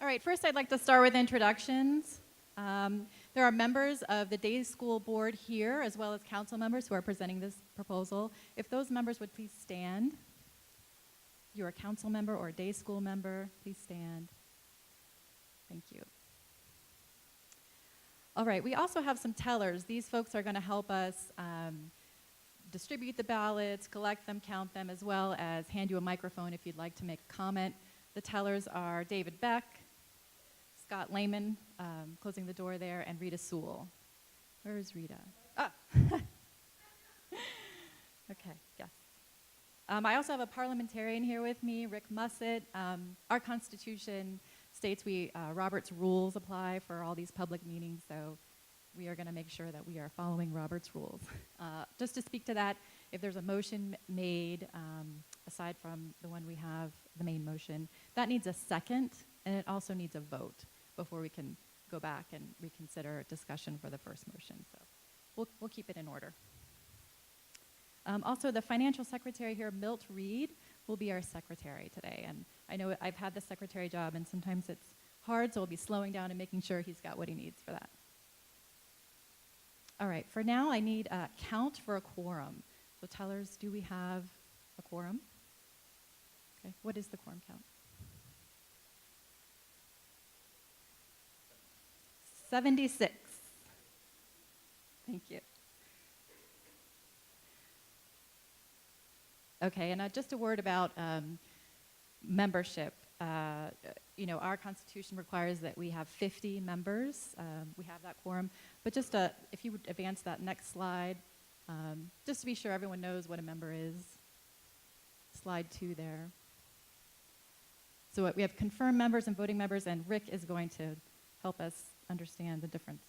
All right, first I'd like to start with introductions. There are members of the day school board here, as well as council members who are presenting this proposal. If those members would please stand. If you're a council member or a day school member, please stand. Thank you. All right, we also have some tellers. These folks are going to help us distribute the ballots, collect them, count them, as well as hand you a microphone if you'd like to make a comment. The tellers are David Beck, Scott Lehman, closing the door there, and Rita Sewell. Where is Rita? Ah. Okay, yes. I also have a parliamentarian here with me, Rick Mussett. Our Constitution states Robert's rules apply for all these public meetings, so we are going to make sure that we are following Robert's rules. Just to speak to that, if there's a motion made, aside from the one we have, the main motion, that needs a second, and it also needs a vote before we can go back and reconsider discussion for the first motion. So we'll keep it in order. Also, the financial secretary here, Milt Reed, will be our secretary today. And I know I've had the secretary job, and sometimes it's hard, so we'll be slowing down and making sure he's got what he needs for that. All right, for now, I need a count for a quorum. So tellers, do we have a quorum? Okay, what is the quorum count? 76. Thank you. Okay, and just a word about membership. Our Constitution requires that we have 50 members. We have that quorum. But just if you would advance that next slide, just to be sure everyone knows what a member is. Slide 2 there. So we have confirmed members and voting members, and Rick is going to help us understand the difference.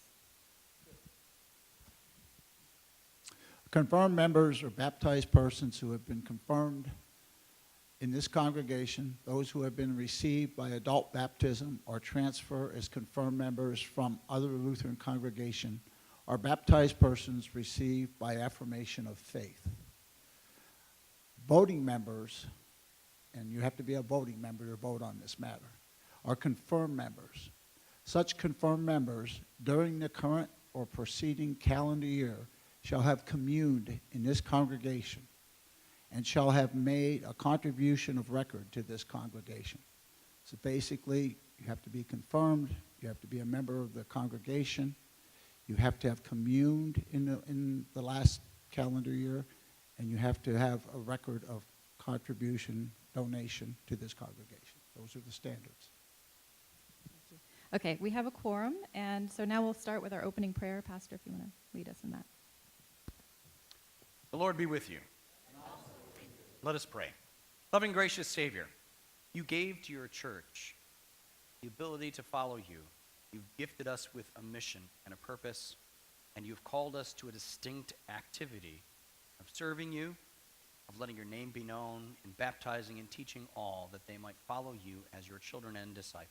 Confirmed members are baptized persons who have been confirmed in this congregation, those who have been received by adult baptism or transfer as confirmed members from other Lutheran congregation, are baptized persons received by affirmation of faith. Voting members, and you have to be a voting member to vote on this matter, are confirmed members. Such confirmed members during the current or preceding calendar year shall have communed in this congregation and shall have made a contribution of record to this congregation. So basically, you have to be confirmed, you have to be a member of the congregation, you have to have communed in the last calendar year, and you have to have a record of contribution, donation to this congregation. Those are the standards. Okay, we have a quorum, and so now we'll start with our opening prayer. Pastor, if you want to lead us in that. The Lord be with you. And also with you. Let us pray. Loving, gracious Savior, you gave to your church the ability to follow you. You've gifted us with a mission and a purpose, and you've called us to a distinct activity of serving you, of letting your name be known, and baptizing and teaching all that they might follow you as your children and disciples.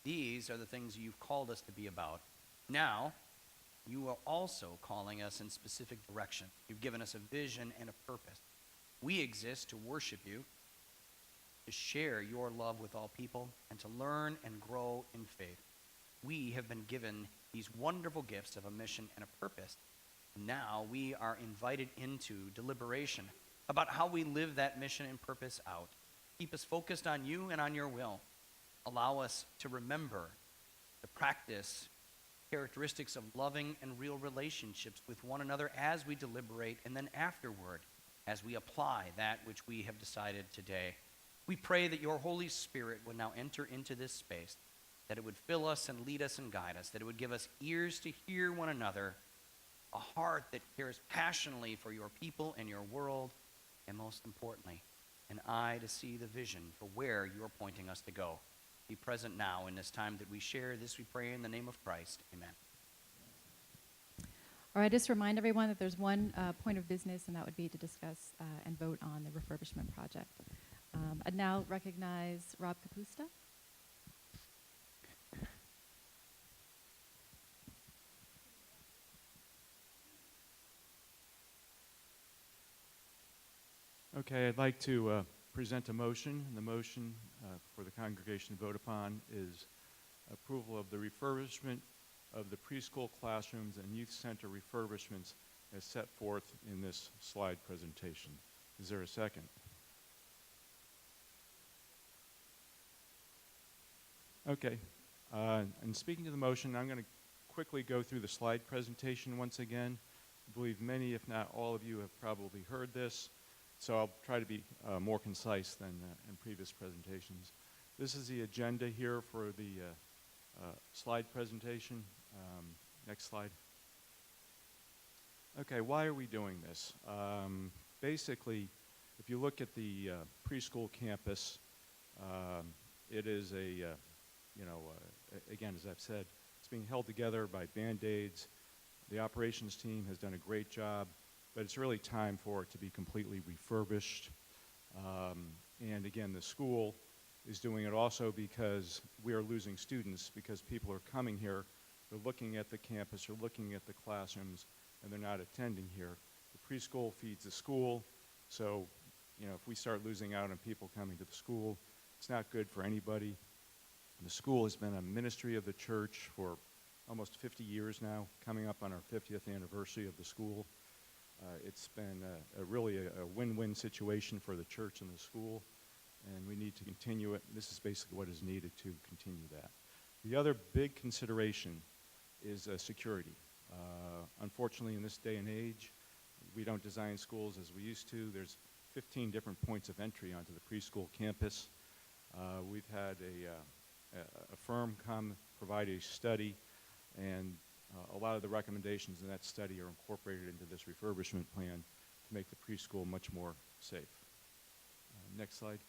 These are the things you've called us to be about. Now, you are also calling us in specific direction. You've given us a vision and a purpose. We exist to worship you, to share your love with all people, and to learn and grow in faith. We have been given these wonderful gifts of a mission and a purpose. Now we are invited into deliberation about how we live that mission and purpose out. Keep us focused on you and on your will. Allow us to remember, to practice characteristics of loving and real relationships with one another as we deliberate, and then afterward as we apply that which we have decided today. We pray that your Holy Spirit would now enter into this space, that it would fill us and lead us and guide us, that it would give us ears to hear one another, a heart that cares passionately for your people and your world, and most importantly, an eye to see the vision for where you're pointing us to go. Be present now in this time that we share this, we pray in the name of Christ. Amen. All right, just remind everyone that there's one point of business, and that would be to discuss and vote on the refurbishment project. I'd now recognize Rob Capusta. Okay, I'd like to present a motion, and the motion for the congregation to vote upon is approval of the refurbishment of the preschool classrooms and youth center refurbishments as set forth in this slide presentation. Is there a second? Okay. And speaking to the motion, I'm going to quickly go through the slide presentation once again. I believe many, if not all of you, have probably heard this, so I'll try to be more concise than in previous presentations. This is the agenda here for the slide presentation. Next slide. Okay, why are we doing this? Basically, if you look at the preschool campus, it is again, as I've said, it's being held together by Band-Aids. The operations team has done a great job, but it's really time for it to be completely refurbished. And again, the school is doing it also because we are losing students, because people are coming here, they're looking at the campus, they're looking at the classrooms, and they're not attending here. The preschool feeds the school, so if we start losing out on people coming to the school, it's not good for anybody. The school has been a ministry of the church for almost 50 years now, coming up on our 50th anniversary of the school. It's been really a win-win situation for the church and the school, and we need to continue it. This is basically what is needed to continue that. The other big consideration is security. Unfortunately, in this day and age, we don't design schools as we used to. There's 15 different points of entry onto the preschool campus. We've had a firm come provide a study, and a lot of the recommendations in that study are incorporated into this refurbishment plan to make the preschool much more safe. Next slide.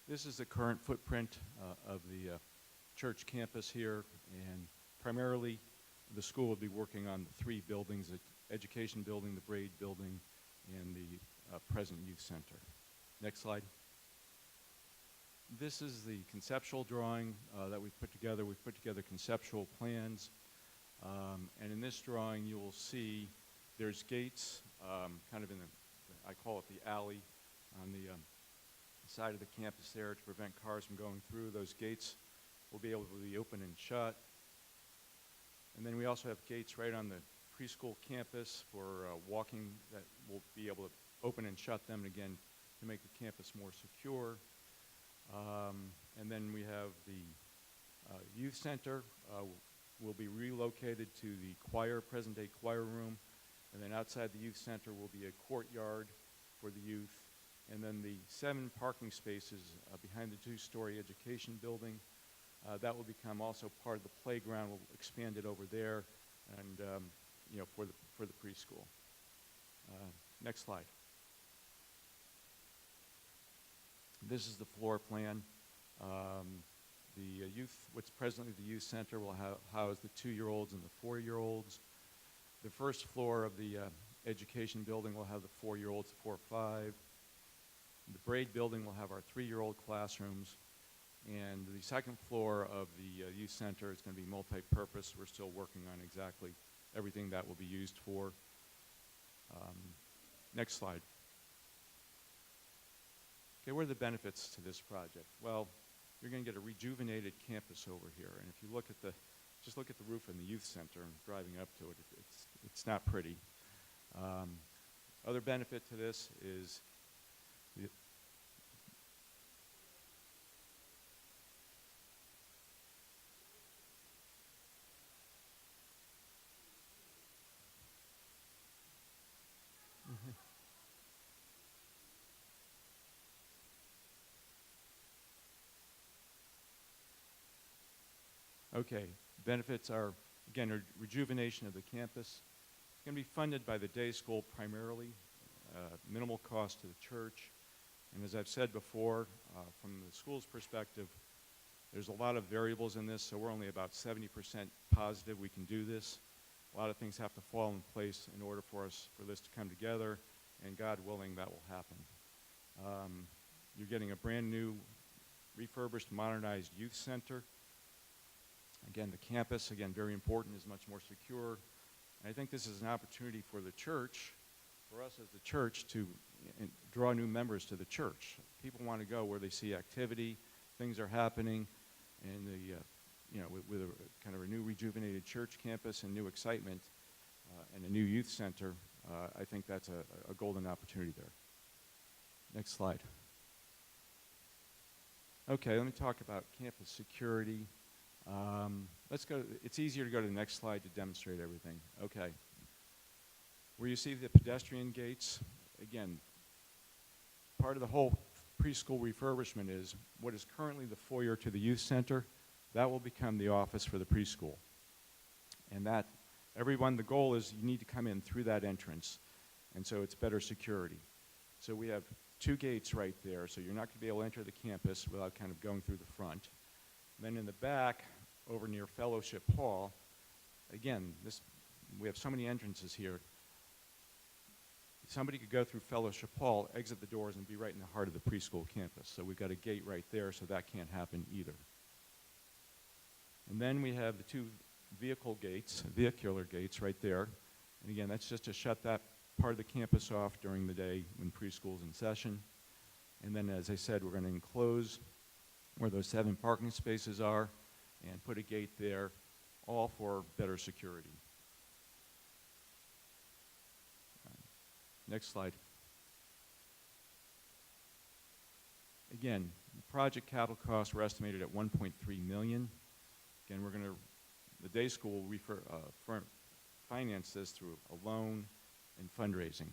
This is the current footprint of the church campus here, and primarily the school will be working on the three buildings: the education building, the Braid building, and the present youth center. Next slide. This is the conceptual drawing that we've put together. We've put together conceptual plans, and in this drawing you will see there's gates kind of in I call it the alley on the side of the campus there to prevent cars from going through. Those gates will be able to be open and shut. And then we also have gates right on the preschool campus for walking that will be able to open and shut them again to make the campus more secure. And then we have the youth center will be relocated to the present-day choir room. And then outside the youth center will be a courtyard for the youth. And then the 7 parking spaces behind the 2-story education building, that will become also part of the playground. We'll expand it over there, and for the preschool. Next slide. This is the floor plan. What's presently the youth center will house the 2-year-olds and the 4-year-olds. The first floor of the education building will have the 4-year-olds, 4, 5. The Braid building will have our 3-year-old classrooms. And the second floor of the youth center is going to be multi-purpose. We're still working on exactly everything that will be used for. Next slide. Okay, what are the benefits to this project? Well, you're going to get a rejuvenated campus over here. And if you just look at the roof in the youth center and driving up to it, it's not pretty. Other benefit to this is Okay, benefits are, again, a rejuvenation of the campus. It's going to be funded by the day school primarily, minimal cost to the church. And as I've said before, from the school's perspective, there's a lot of variables in this, so we're only about 70% positive we can do this. A lot of things have to fall in place in order for this to come together, and God willing, that will happen. You're getting a brand new, refurbished, modernized youth center. Again, the campus, again, very important, is much more secure. And I think this is an opportunity for the church for us as the church to draw new members to the church. People want to go where they see activity, things are happening, and with a kind of a new rejuvenated church campus and new excitement and a new youth center, I think that's a golden opportunity there. Next slide. Okay, let me talk about campus security. Let's go. It's easier to go to the next slide to demonstrate everything. Okay. Where you see the pedestrian gates, again, part of the whole preschool refurbishment is what is currently the foyer to the youth center, that will become the office for the preschool. And that, the goal is you need to come in through that entrance, and so it's better security. So we have 2 gates right there, so you're not going to be able to enter the campus without kind of going through the front. And then in the back, over near Fellowship Hall, again, we have so many entrances here. Somebody could go through Fellowship Hall, exit the doors, and be right in the heart of the preschool campus. So we've got a gate right there, so that can't happen either. And then we have the 2 vehicular gates right there. And again, that's just to shut that part of the campus off during the day when preschool's in session. And then, as I said, we're going to enclose where those 7 parking spaces are and put a gate there, all for better security. Next slide. Again, the project capital costs were estimated at $1.3 million. Again, the day school will finance this through a loan and fundraising.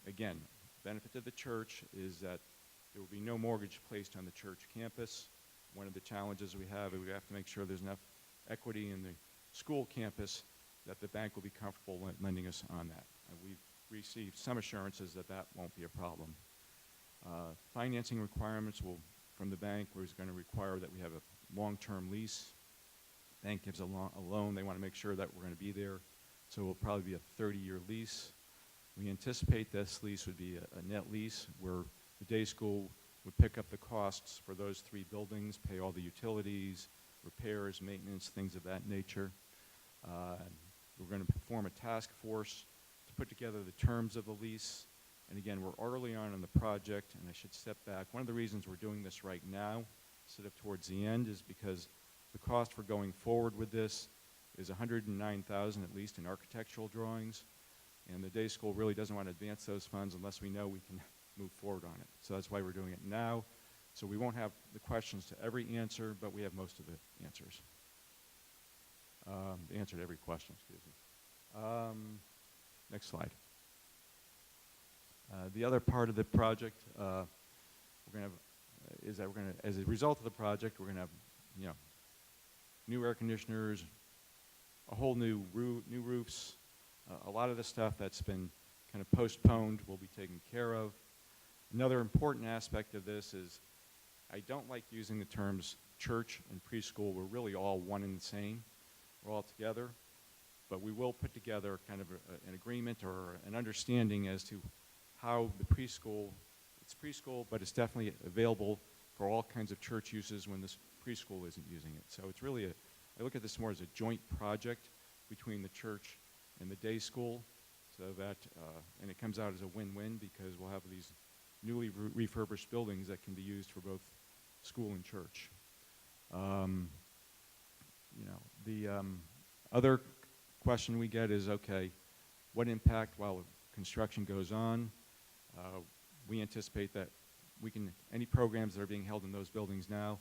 Again, benefit to the church is that there will be no mortgage placed on the church campus. One of the challenges we have is we have to make sure there's enough equity in the school campus that the bank will be comfortable lending us on that. We've received some assurances that that won't be a problem. Financing requirements from the bank is going to require that we have a long-term lease. Bank gives a loan. They want to make sure that we're going to be there. So it will probably be a 30-year lease. We anticipate this lease would be a net lease where the day school would pick up the costs for those 3 buildings, pay all the utilities, repairs, maintenance, things of that nature. We're going to form a task force to put together the terms of the lease. And again, we're early on in the project, and I should step back. One of the reasons we're doing this right now, instead of towards the end, is because the cost for going forward with this is $109,000 at least in architectural drawings, and the day school really doesn't want to advance those funds unless we know we can move forward on it. So that's why we're doing it now. So we won't have the questions to every answer, but we have most of the answers. The answer to every question, excuse me. Next slide. The other part of the project as a result of the project, we're going to have, new air conditioners, a whole new roofs. A lot of the stuff that's been kind of postponed will be taken care of. Another important aspect of this is I don't like using the terms church and preschool. We're really all one and the same. We're all together. But we will put together kind of an agreement or an understanding as to how the preschool, it's preschool, but it's definitely available for all kinds of church uses when this preschool isn't using it. So it's really I look at this more as a joint project between the church and the day school, so that, and it comes out as a win-win because we'll have these newly refurbished buildings that can be used for both school and church. The other question we get is, okay, what impact while construction goes on? We anticipate that any programs that are being held in those buildings now,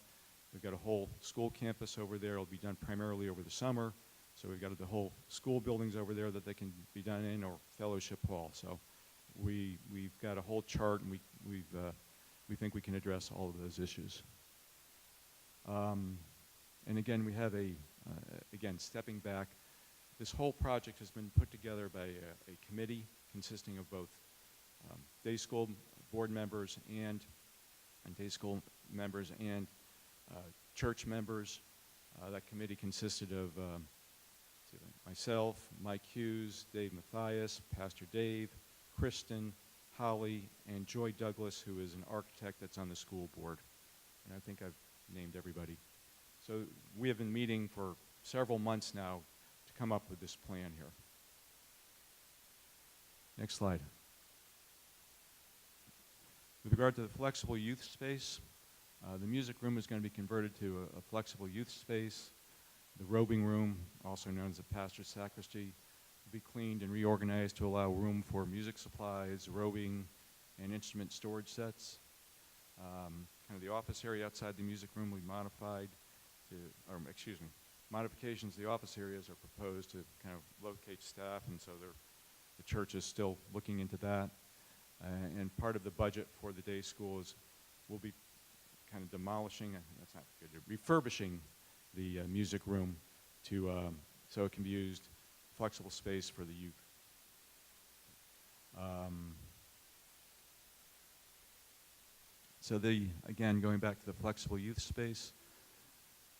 we've got a whole school campus over there. It'll be done primarily over the summer. So we've got the whole school buildings over there that they can be done in, or Fellowship Hall. So we've got a whole chart, and we think we can address all of those issues. And again, we have again, stepping back, this whole project has been put together by a committee consisting of both day school board members and day school members and church members. That committee consisted of myself, Mike Hughes, Dave Mathias, Pastor Dave, Kristen, Holly, and Joy Douglas, who is an architect that's on the school board. And I think I've named everybody. So we have been meeting for several months now to come up with this plan here. Next slide. With regard to the flexible youth space, the music room is going to be converted to a flexible youth space. The robing room, also known as the pastor's sacristy, will be cleaned and reorganized to allow room for music supplies, robing, and instrument storage sets. Kind of the office area outside the music room will be modified to, or excuse me, modifications to the office areas are proposed to kind of locate staff, and so the church is still looking into that. And part of the budget for the day school is we'll be kind of demolishing, that's not good, refurbishing the music room to so it can be used flexible space for the youth. So again, going back to the flexible youth space,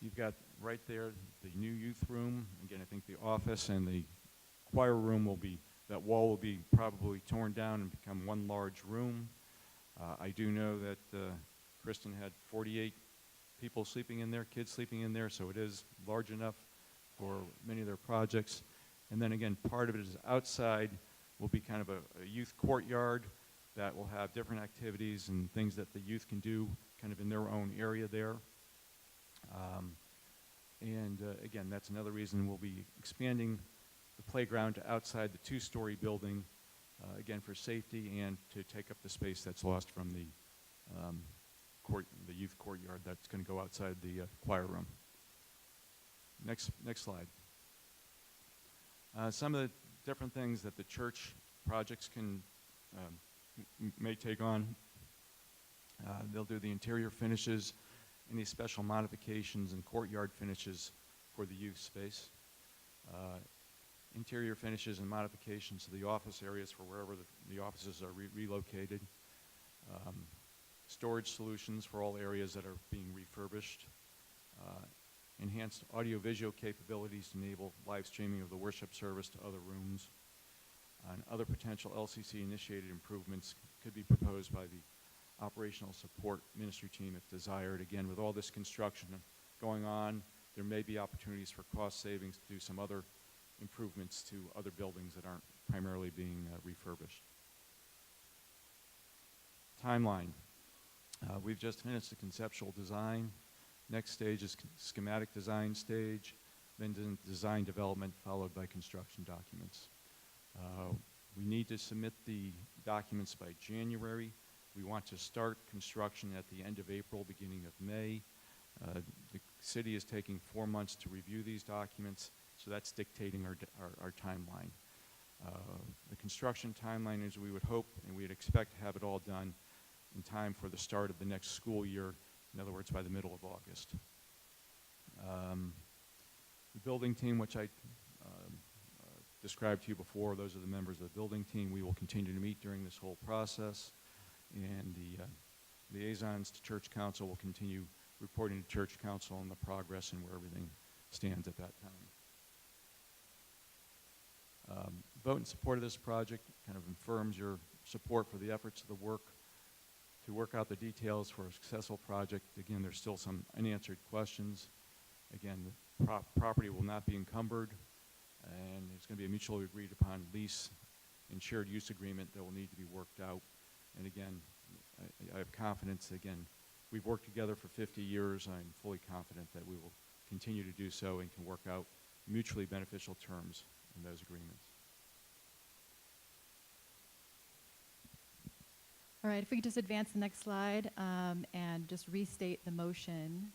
you've got right there the new youth room. Again, I think the office and the choir room will be, that wall will be probably torn down and become one large room. I do know that Kristen had 48 people sleeping in there, kids sleeping in there, so it is large enough for many of their projects. And then again, part of it is outside will be kind of a youth courtyard that will have different activities and things that the youth can do kind of in their own area there. Again, that's another reason we'll be expanding the playground to outside the two-story building, again for safety and to take up the space that's lost from the youth courtyard that's going to go outside the choir room. Next slide. Some of the different things that the church projects may take on. They'll do the interior finishes, any special modifications and courtyard finishes for the youth space. Interior finishes and modifications to the office areas for wherever the offices are relocated. Storage solutions for all areas that are being refurbished. Enhanced audio-visual capabilities to enable live streaming of the worship service to other rooms. And other potential LCC-initiated improvements could be proposed by the operational support ministry team if desired. Again, with all this construction going on, there may be opportunities for cost savings to do some other improvements to other buildings that aren't primarily being refurbished. Timeline. We've just finished the conceptual design. Next stage is schematic design stage, then design development, followed by construction documents. We need to submit the documents by January. We want to start construction at the end of April, beginning of May. The city is taking 4 months to review these documents, so that's dictating our timeline. The construction timeline is we would hope and we'd expect to have it all done in time for the start of the next school year, in other words, by the middle of August. The building team, which I described to you before, those are the members of the building team. We will continue to meet during this whole process, and the liaisons to Church Council will continue reporting to Church Council on the progress and where everything stands at that time. Vote in support of this project kind of affirms your support for the efforts of the work to work out the details for a successful project. Again, there's still some unanswered questions. Again, the property will not be encumbered, and there's going to be a mutually agreed upon lease and shared use agreement that will need to be worked out. And again, I have confidence, again, we've worked together for 50 years. I'm fully confident that we will continue to do so and can work out mutually beneficial terms in those agreements. All right, if we could just advance the next slide and just restate the motion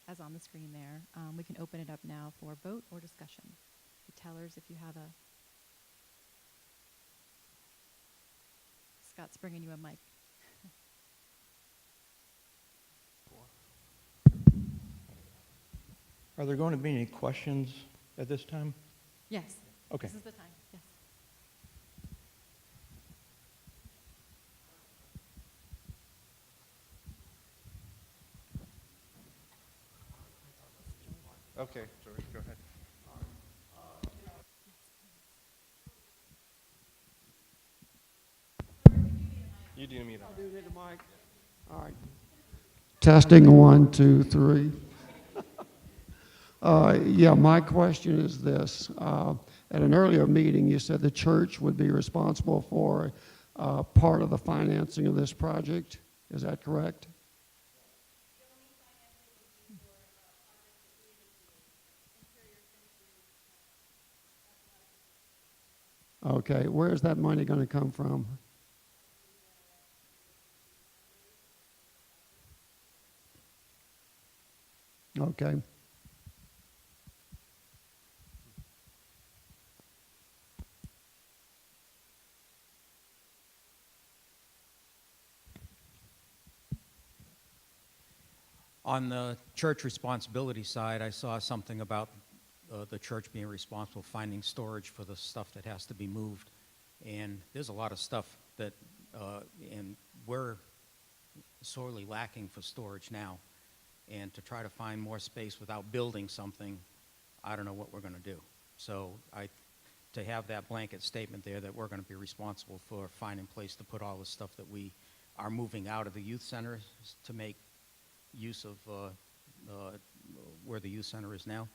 as on the screen there. We can open it up now for vote or discussion. The tellers, if you have a... Scott's bringing you a mic. Are there going to be any questions at this time? Yes. Okay. This is the time, yes. Okay, George, go ahead. You do need a I do need a mic. All right. Testing 1, 2, 3. Yeah, my question is this. At an earlier meeting, you said the church would be responsible for part of the financing of this project. Is that correct? Okay, where is that money going to come from? Okay. On the church responsibility side, I saw something about the church being responsible for finding storage for the stuff that has to be moved. And there's a lot of stuff that, and we're sorely lacking for storage now. And to try to find more space without building something, I don't know what we're going to do. So to have that blanket statement there that we're going to be responsible for finding a place to put all the stuff that we are moving out of the youth center to make use of where the youth center is now,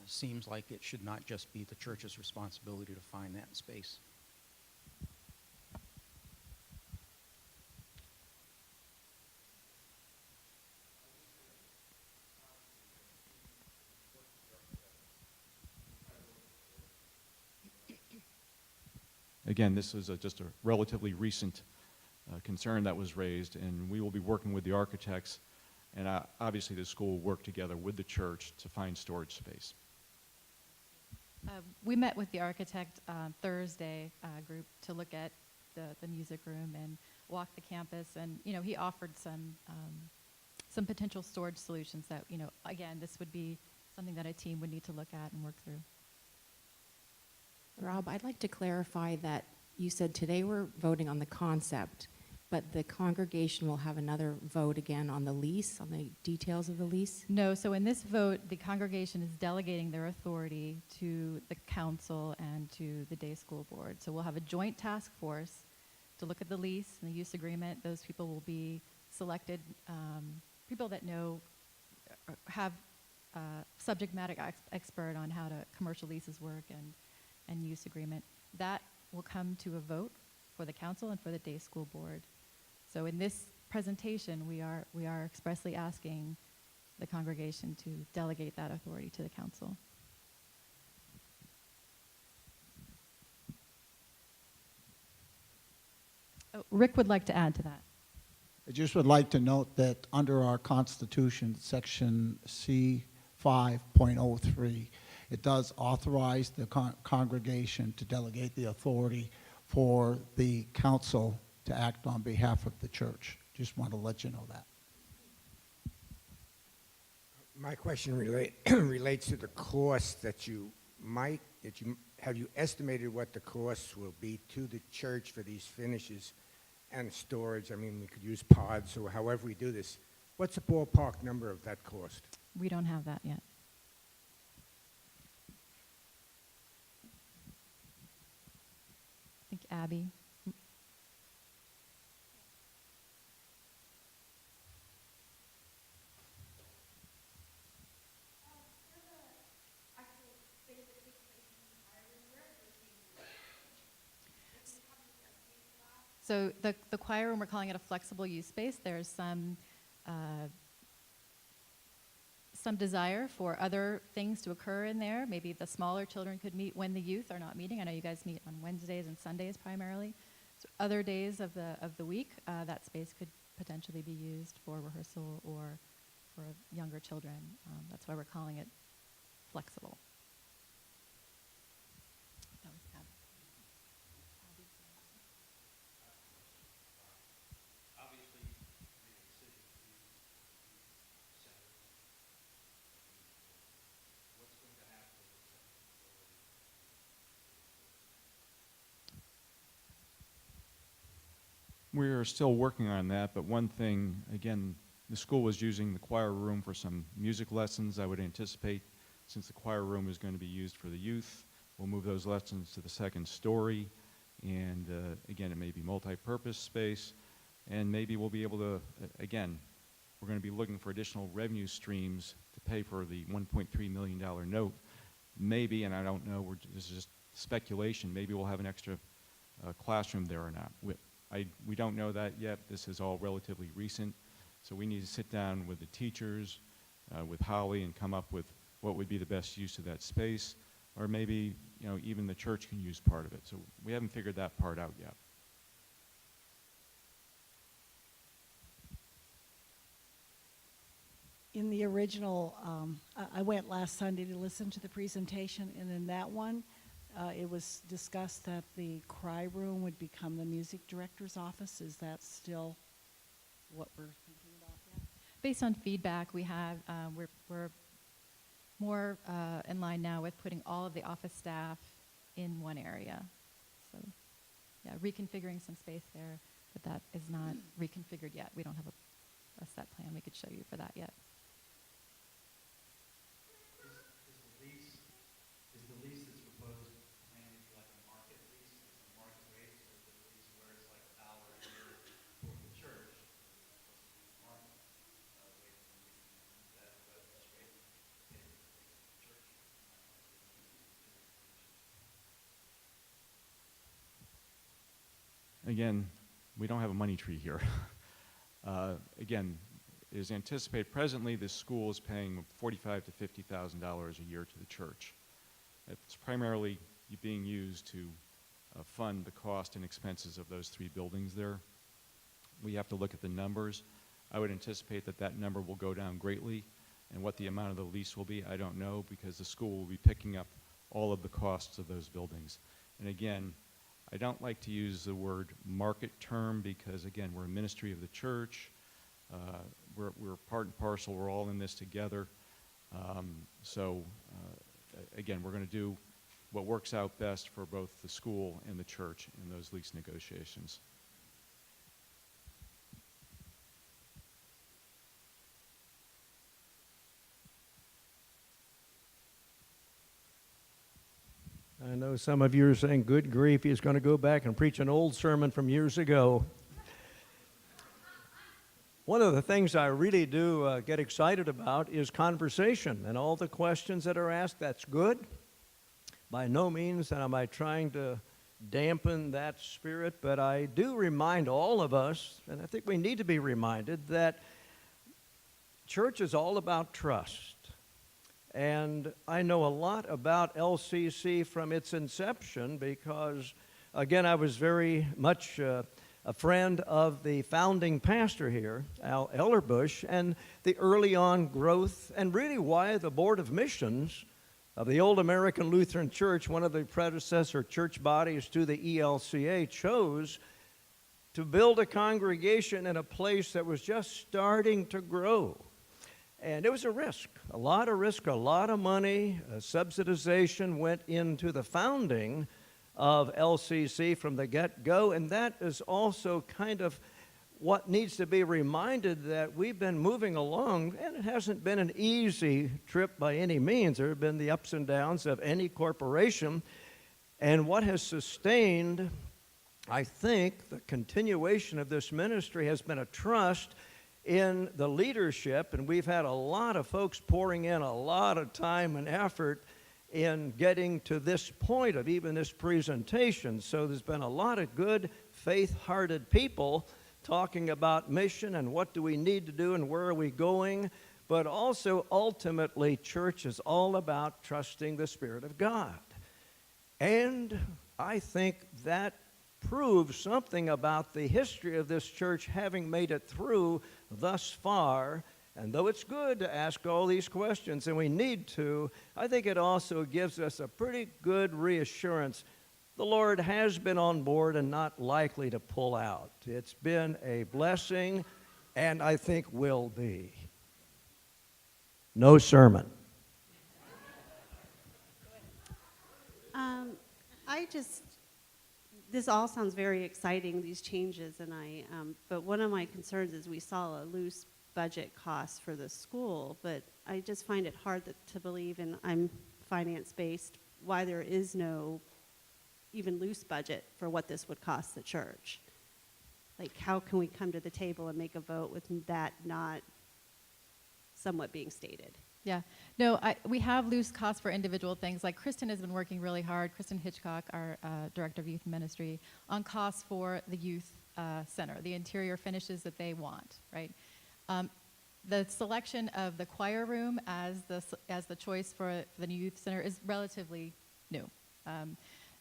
seems like it should not just be the church's responsibility to find that space. Again, this is just a relatively recent concern that was raised, and we will be working with the architects, and obviously the school will work together with the church to find storage space. We met with the architect Thursday group to look at the music room and walk the campus, and he offered some potential storage solutions that again, this would be something that a team would need to look at and work through. Rob, I'd like to clarify that you said today we're voting on the concept, but the congregation will have another vote again on the lease, on the details of the lease? No, so in this vote, the congregation is delegating their authority to the council and to the day school board. So we'll have a joint task force to look at the lease and the use agreement. Those people will be selected, people that have subject matter expert on how commercial leases work and use agreement. That will come to a vote for the council and for the day school board. So in this presentation, we are expressly asking the congregation to delegate that authority to the council. Oh, Rick would like to add to that. I just would like to note that under our Constitution, Section C5.03, it does authorize the congregation to delegate the authority for the council to act on behalf of the church. Just want to let you know that. My question relates to the cost that have you estimated what the costs will be to the church for these finishes and storage? I mean, we could use pods or however we do this. What's the ballpark number of that cost? We don't have that yet. I think Abby. So the choir room, we're calling it a flexible use space. There's some desire for other things to occur in there. Maybe the smaller children could meet when the youth are not meeting. I know you guys meet on Wednesdays and Sundays primarily. So other days of the week, that space could potentially be used for rehearsal or for younger children. That's why we're calling it flexible. That was Abby. We're still working on that, but one thing, again, the school was using the choir room for some music lessons. I would anticipate, since the choir room is going to be used for the youth, we'll move those lessons to the second story. And again, it may be multi-purpose space, and maybe we'll be able to, again, we're going to be looking for additional revenue streams to pay for the $1.3 million note. Maybe, and I don't know, this is just speculation, maybe we'll have an extra classroom there or not. We don't know that yet. This is all relatively recent. So we need to sit down with the teachers, with Holly, and come up with what would be the best use of that space. Or maybe, you know, even the church can use part of it. So we haven't figured that part out yet. In the original, I went last Sunday to listen to the presentation, and in that one, it was discussed that the cry room would become the music director's office. Is that still what we're thinking about? Yeah. Based on feedback we have, we're more in line now with putting all of the office staff in one area. So, yeah, reconfiguring some space there, but that is not reconfigured yet. We don't have a set plan we could show you for that yet. Is the lease that's proposed planned to be like a market lease, like a market rate, or is it a lease where it's like $1 a year for the church? Market rate for the lease, is that what this rate is for the church? Again, we don't have a money tree here. Again, it is anticipated presently this school is paying $45,000 to $50,000 a year to the church. It's primarily being used to fund the cost and expenses of those 3 buildings there. We have to look at the numbers. I would anticipate that that number will go down greatly, and what the amount of the lease will be, I don't know, because the school will be picking up all of the costs of those buildings. And again, I don't like to use the word market term because, again, we're a ministry of the church. We're part and parcel. We're all in this together. Again, we're going to do what works out best for both the school and the church in those lease negotiations. I know some of you are saying, good grief, he's going to go back and preach an old sermon from years ago. One of the things I really do get excited about is conversation and all the questions that are asked. That's good. By no means am I trying to dampen that spirit, but I do remind all of us, and I think we need to be reminded, that church is all about trust. And I know a lot about LCC from its inception because, again, I was very much a friend of the founding pastor here, Al Ellerbush, and the early on growth, and really why the Board of Missions of the Old American Lutheran Church, one of the predecessor church bodies to the ELCA, chose to build a congregation in a place that was just starting to grow. And it was a risk, a lot of money. Subsidization went into the founding of LCC from the get-go, and that is also kind of what needs to be reminded, that we've been moving along, and it hasn't been an easy trip by any means. There have been the ups and downs of any corporation, and what has sustained, I think, the continuation of this ministry has been a trust in the leadership, and we've had a lot of folks pouring in a lot of time and effort in getting to this point of even this presentation. So there's been a lot of good, faith-hearted people talking about mission and what do we need to do and where are we going, but also ultimately church is all about trusting the Spirit of God. And I think that proves something about the history of this church having made it through thus far. And though it's good to ask all these questions, and we need to, I think it also gives us a pretty good reassurance. The Lord has been on board and not likely to pull out. It's been a blessing, and I think will be. No sermon. This all sounds very exciting, these changes, and but one of my concerns is we saw a loose budget cost for the school, but I just find it hard to believe, and I'm finance-based, why there is no even loose budget for what this would cost the church. Like, how can we come to the table and make a vote with that not somewhat being stated. Yeah, no, we have loose costs for individual things. Like Kristen has been working really hard, Kristen Hitchcock, our Director of Youth Ministry, on costs for the youth center, the interior finishes that they want, right? The selection of the choir room as the choice for the new youth center is relatively new.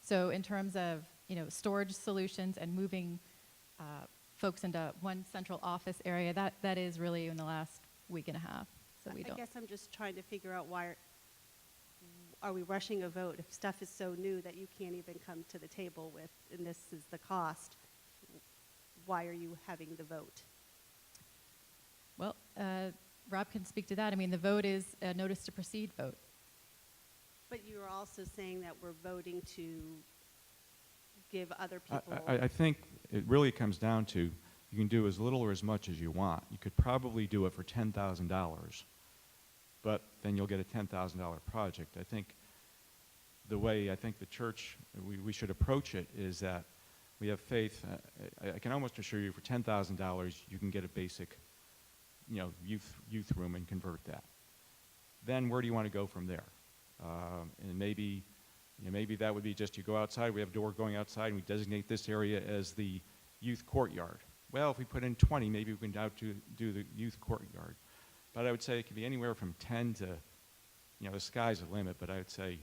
So in terms of storage solutions and moving folks into one central office area, that is really in the last week and a half. So we I don't. guess I'm just trying to figure out why are we rushing a vote if stuff is so new that you can't even come to the table with, and this is the cost. Why are you having the vote? Well, Rob can speak to that. I mean, the vote is a notice to proceed vote. But you are also saying that we're voting to give other people. I think it really comes down to you can do as little or as much as you want. You could probably do it for $10,000, but then you'll get a $10,000 project. I think the way I think the church, we should approach it is that we have faith. I can almost assure you for $10,000 you can get a basic youth room and convert that. Then where do you want to go from there? And maybe that would be just you go outside, we have a door going outside, and we designate this area as the youth courtyard. Well, if we put in 20, maybe we can now do the youth courtyard. But I would say it could be anywhere from 10 to, the sky's the limit, but I would say,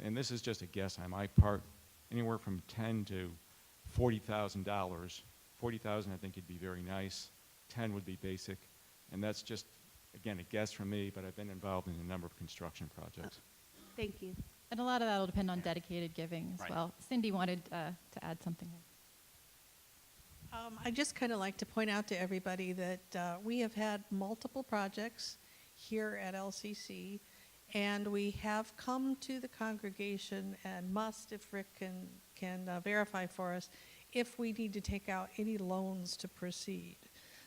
and this is just a guess on my part, anywhere from $10,000 to $40,000. $40,000 I think would be very nice. 10 would be basic. And that's just, again, a guess from me, but I've been involved in a number of construction projects. Thank you. And a lot of that will depend on dedicated giving as Right. well. Cindy wanted to add something there. I'd just kind of like to point out to everybody that we have had multiple projects here at LCC, and we have come to the congregation and must, if Rick can verify for us, if we need to take out any loans to proceed.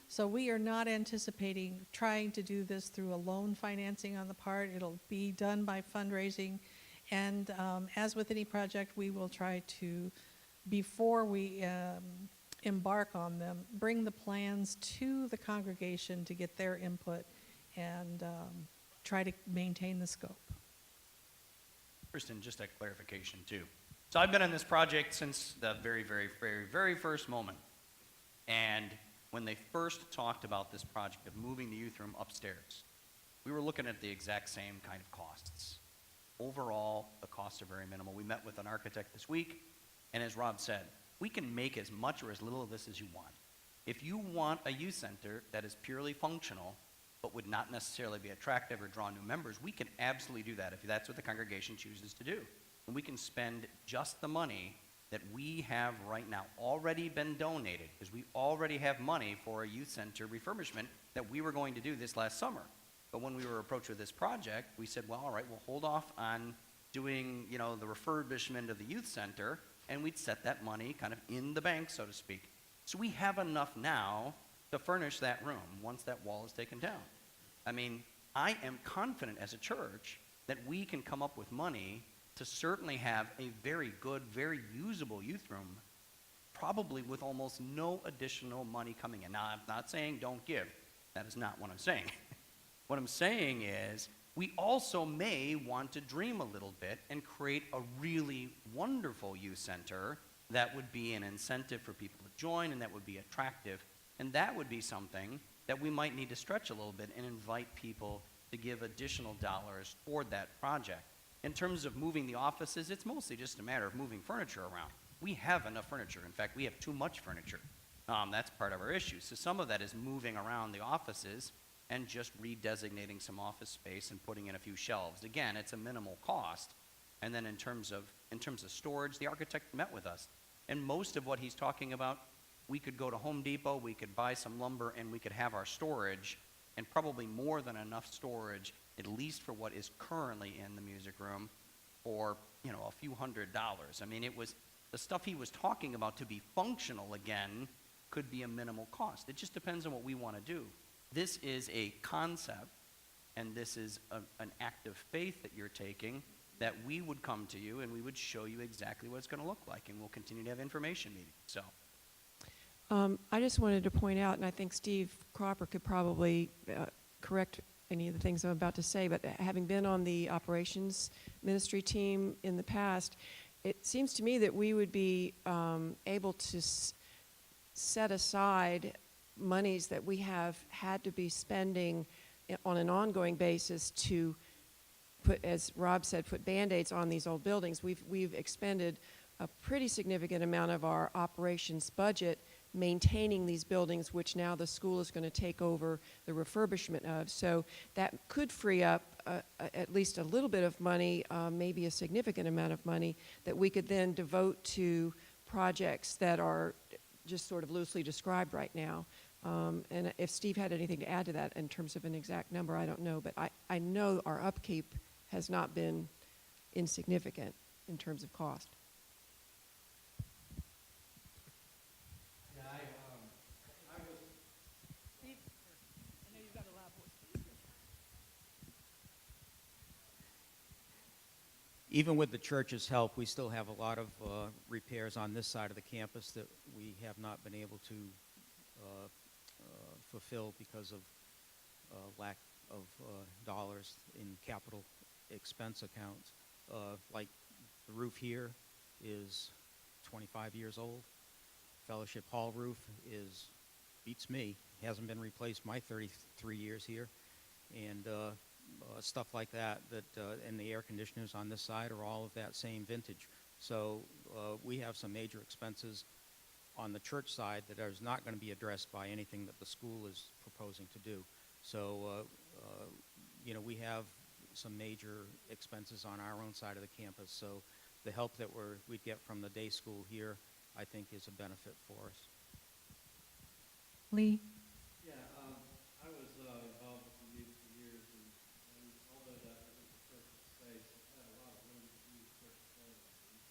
So we are not anticipating trying to do this through a loan financing on the part. It'll be done by fundraising. And as with any project, we will try to, before we embark on them, bring the plans to the congregation to get their input and try to maintain the scope. Kristen, just a clarification too. So I've been on this project since the very, very, very, very first moment. And when they first talked about this project of moving the youth room upstairs, we were looking at the exact same kind of costs. Overall, the costs are very minimal. We met with an architect this week, and as Rob said, we can make as much or as little of this as you want. If you want a youth center that is purely functional, but would not necessarily be attractive or draw new members, we can absolutely do that if that's what the congregation chooses to do. And we can spend just the money that we have right now already been donated, because we already have money for a youth center refurbishment that we were going to do this last summer. But when we were approached with this project, we said, well, all right, we'll hold off on doing, the refurbishment of the youth center, and we'd set that money kind of in the bank, so to speak. So we have enough now to furnish that room once that wall is taken down. I mean, I am confident as a church that we can come up with money to certainly have a very good, very usable youth room, probably with almost no additional money coming in. Now, I'm not saying don't give. That is not what I'm saying. What I'm saying is we also may want to dream a little bit and create a really wonderful youth center that would be an incentive for people to join and that would be attractive. And that would be something that we might need to stretch a little bit and invite people to give additional dollars toward that project. In terms of moving the offices, it's mostly just a matter of moving furniture around. We have enough furniture. In fact, we have too much furniture. That's part of our issue. So some of that is moving around the offices and just redesignating some office space and putting in a few shelves. Again, it's a minimal cost. And then in terms of storage, the architect met with us. And most of what he's talking about, we could go to Home Depot, we could buy some lumber, and we could have our storage, and probably more than enough storage, at least for what is currently in the music room, for a few $100s. I mean, it was the stuff he was talking about to be functional again could be a minimal cost. It just depends on what we want to do. This is a concept, and this is an act of faith that you're taking, that we would come to you and we would show you exactly what it's going to look like, and we'll continue to have information meetings. So, I just wanted to point out, and I think Steve Cropper could probably correct any of the things I'm about to say, but having been on the operations ministry team in the past, it seems to me that we would be able to set aside monies that we have had to be spending on an ongoing basis to put, as Rob said, put Band-Aids on these old buildings. We've expended a pretty significant amount of our operations budget maintaining these buildings, which now the school is going to take over the refurbishment of. So that could free up at least a little bit of money, maybe a significant amount of money, that we could then devote to projects that are just sort of loosely described right now. And if Steve had anything to add to that in terms of an exact number, I don't know, but I know our upkeep has not been insignificant in terms of cost. Even with the church's help, we still have a lot of repairs on this side of the campus that we have not been able to fulfill because of lack of dollars in capital expense accounts. Like the roof here is 25 years old. Fellowship Hall roof beats me. Hasn't been replaced my 33 years here. And stuff like that, and the air conditioners on this side are all of that same vintage. So we have some major expenses on the church side that is not going to be addressed by anything that the school is proposing to do. So, we have some major expenses on our own side of the campus. So the help that we'd get from the day school here, I think, is a benefit for us. Lee? Yeah, I was involved with the youth for years, and although that isn't the church's space, it had a lot of room to use church facilities.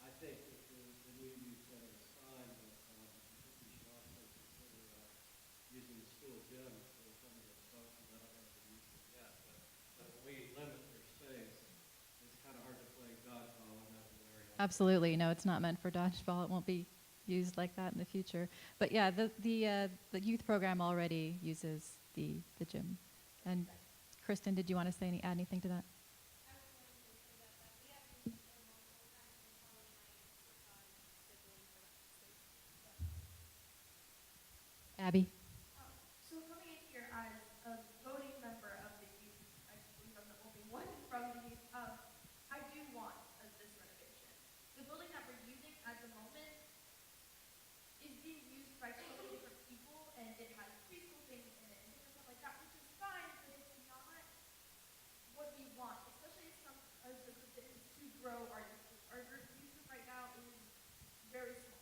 I think with the new youth center is fine, but I think we should also consider using the school gym for some of those functions. I don't know if they're using it yet, but when we limit their space, it's kind of hard to play dodgeball in that area. Absolutely. No, it's not meant for dodgeball. It won't be used like that in the future. But yeah, the youth program already uses the gym. And Kristen, did you want to add anything to that? Abby? So coming in here as a voting member of the youth, I believe I'm the only one from the youth, I do want this renovation. The building that we're using at the moment is being used by totally different people, and it has preschool things in it and different stuff like that, which is fine, but it's not what we want, especially as the commitment to grow our youth group. Our youth group right now is very small.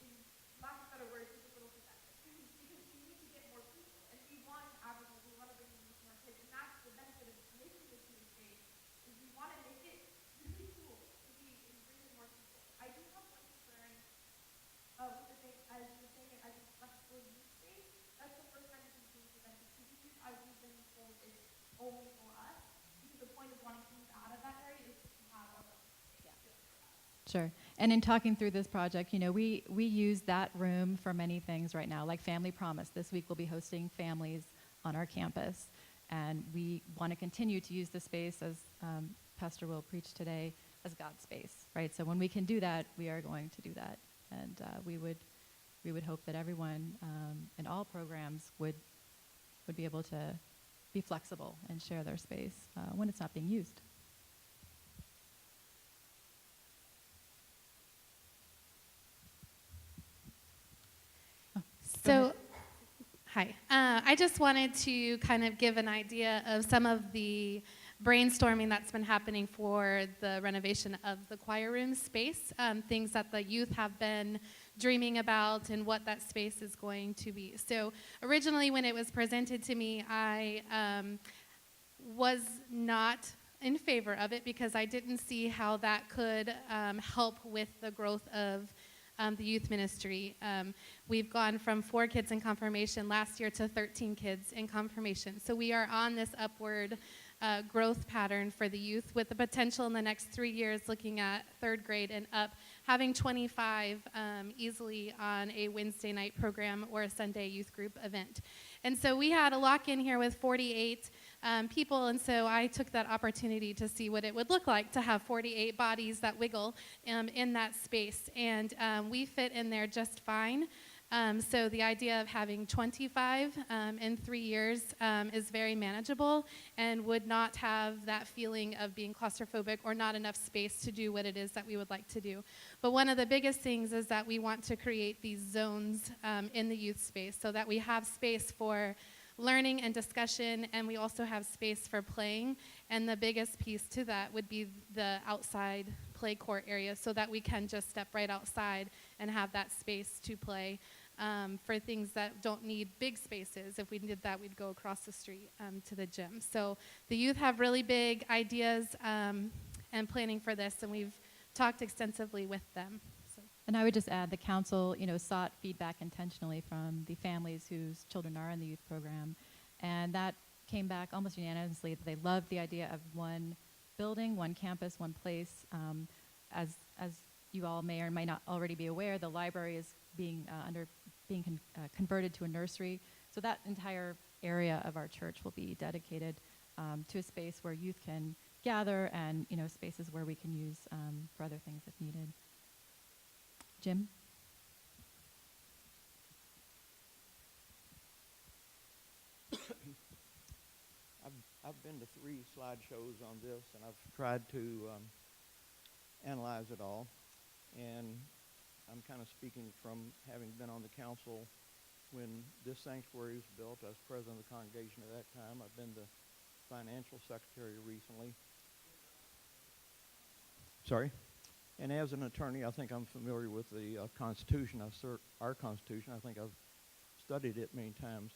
In lack of better words, it's a little pathetic. Because we need to get more people, and we want to advertise, we want to bring in more kids, and that's the benefit of making this new space, is we want to make it really cool to be and bring in more people. I do have one concern with the thing, as you're saying it as a flexible youth space. That's the first time this is being presented to the youth. As we've been told, it's only for us, because the point of wanting to move out of that area is to have our own space just for us. Sure. And in talking through this project, we use that room for many things right now, like Family Promise. This week we'll be hosting families on our campus. And we want to continue to use the space, as Pastor Will preached today, as God's space, right? So when we can do that, we are going to do that. And we would hope that everyone in all programs would be able to be flexible and share their space when it's not being used. So, hi. I just wanted to kind of give an idea of some of the brainstorming that's been happening for the renovation of the choir room space, things that the youth have been dreaming about and what that space is going to be. So originally when it was presented to me, I was not in favor of it because I didn't see how that could help with the growth of the youth ministry. We've gone from 4 kids in confirmation last year to 13 kids in confirmation. So we are on this upward growth pattern for the youth, with the potential in the next 3 years, looking at third grade and up, having 25 easily on a Wednesday night program or a Sunday youth group event. And so we had a lock-in here with 48 people, and so I took that opportunity to see what it would look like to have 48 bodies that wiggle in that space. And we fit in there just fine. So the idea of having 25 in 3 years is very manageable and would not have that feeling of being claustrophobic or not enough space to do what it is that we would like to do. But one of the biggest things is that we want to create these zones in the youth space so that we have space for learning and discussion, and we also have space for playing. And the biggest piece to that would be the outside play court area, so that we can just step right outside and have that space to play for things that don't need big spaces. If we did that, we'd go across the street to the gym. So the youth have really big ideas and planning for this, and we've talked extensively with them. And I would just add, the council, sought feedback intentionally from the families whose children are in the youth program, and that came back almost unanimously that they loved the idea of one building, one campus, one place. As you all may or may not already be aware, the library is being converted to a nursery, so that entire area of our church will be dedicated to a space where youth can gather, and spaces where we can use for other things if needed. Jim? I've been to 3 slideshows on this, and I've tried to analyze it all. And I'm kind of speaking from having been on the council when this sanctuary was built. I was president of the congregation at that time. I've been the financial secretary recently. Sorry? And as an attorney, I think I'm familiar with the Constitution. Our Constitution. I think I've studied it many times.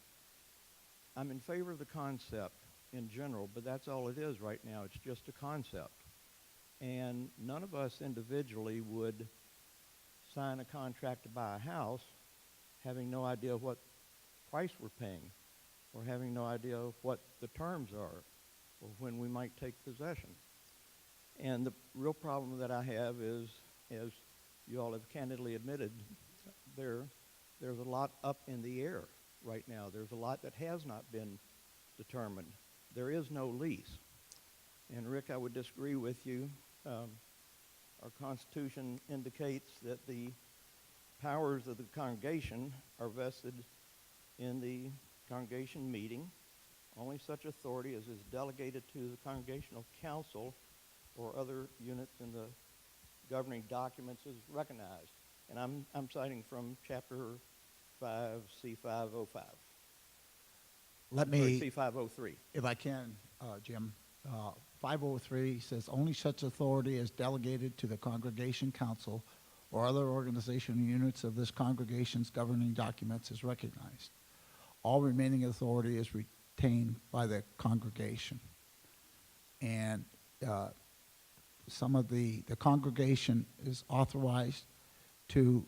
I'm in favor of the concept in general, but that's all it is right now. It's just a concept. And none of us individually would sign a contract to buy a house having no idea what price we're paying, or having no idea what the terms are, or when we might take possession. And the real problem that I have is, as you all have candidly admitted, there's a lot up in the air right now. There's a lot that has not been determined. There is no lease. And Rick, I would disagree with you. Our Constitution indicates that the powers of the congregation are vested in the congregation meeting. Only such authority as is delegated to the Congregational Council or other units in the governing documents is recognized. And I'm citing from Chapter 5, C505. Let me, C503. if I can, Jim. 503 says only such authority as delegated to the Congregation Council or other organizational units of this congregation's governing documents is recognized. All remaining authority is retained by the congregation. And some of the congregation is authorized to